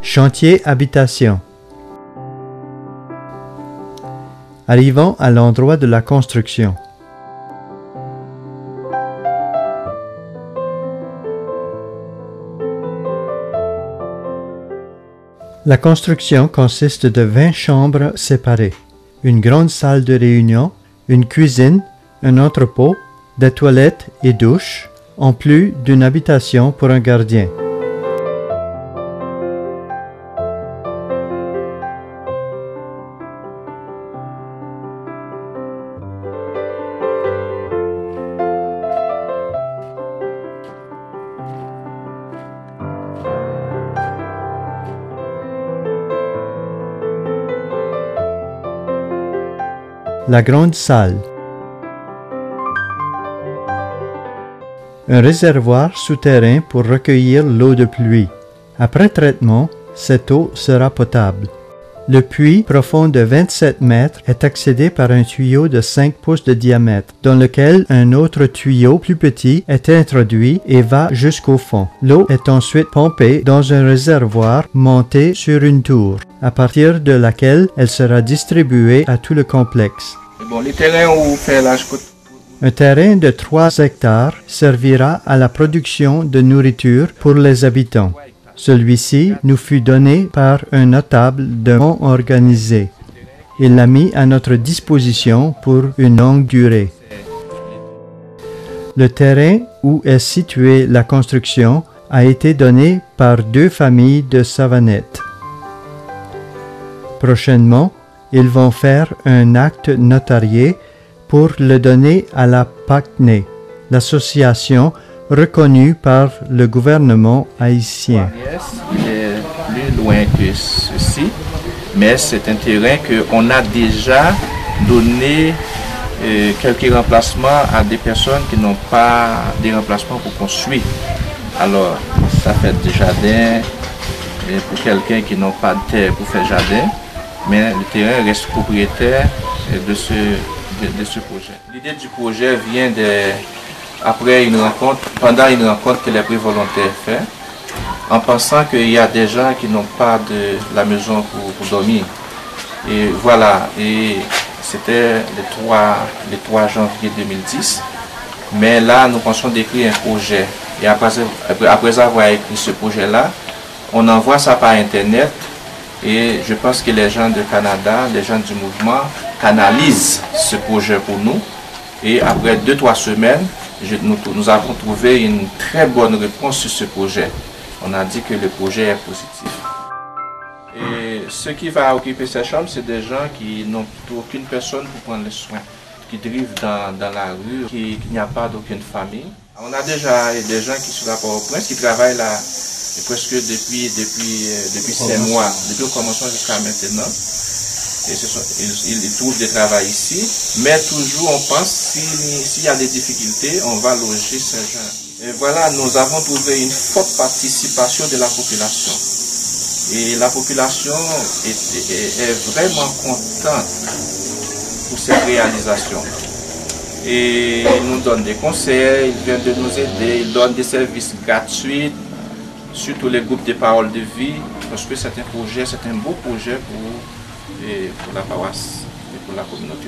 Chantier habitation. Arrivons à l'endroit de la construction. La construction consiste de 20 chambres séparées, une grande salle de réunion, une cuisine, un entrepôt, des toilettes et douches, en plus d'une habitation pour un gardien. La grande salle. Un réservoir souterrain pour recueillir l'eau de pluie. Après traitement, cette eau sera potable. Le puits profond de 27 mètres est accédé par un tuyau de 5 pouces de diamètre, dans lequel un autre tuyau plus petit est introduit et va jusqu'au fond. L'eau est ensuite pompée dans un réservoir monté sur une tour, à partir de laquelle elle sera distribuée à tout le complexe. Bon, les terrains où fait l'âge. Un terrain de 3 hectares servira à la production de nourriture pour les habitants. Celui-ci nous fut donné par un notable de Mont organisé. Il l'a mis à notre disposition pour une longue durée. Le terrain où est située la construction a été donné par 2 familles de Savannette. Prochainement, ils vont faire un acte notarié pour le donner à la PACNE, l'association reconnue par le gouvernement haïtien. Il est plus loin que ceci, mais c'est un terrain qu'on a déjà donné quelques remplacements à des personnes qui n'ont pas des remplacements pour construire. Alors, ça fait des jardins pour quelqu'un qui n'a pas de terre pour faire jardin, mais le terrain reste propriétaire de ce projet. L'idée du projet vient après une rencontre, pendant une rencontre que les prix volontaires font, en pensant qu'il y a des gens qui n'ont pas de la maison pour dormir. Et voilà, et c'était le 3 janvier 2010. Mais là, nous pensons d'écrire un projet. Et après avoir écrit ce projet-là, on envoie ça par Internet. Et je pense que les gens du Canada, les gens du mouvement, canalisent ce projet pour nous. Et après 2-3 semaines, nous avons trouvé une très bonne réponse sur ce projet. On a dit que le projet est positif. Et ce qui va occuper ces chambres, c'est des gens qui n'ont aucune personne pour prendre les soins, qui vivent dans la rue, qu'il n'y a pas d'aucune famille. On a déjà des gens qui sont là pour Port-au-Prince, qui travaillent là presque depuis 5 mois, depuis le commencement jusqu'à maintenant. Et ils trouvent du travail ici, mais toujours on pense s'il y a des difficultés, on va loger ces gens. Et voilà, nous avons trouvé une forte participation de la population. Et la population est vraiment contente pour cette réalisation. Et ils nous donnent des conseils, ils viennent de nous aider, ils donnent des services gratuits, surtout les groupes de paroles de vie, parce que c'est un beau projet pour la paroisse et pour la communauté.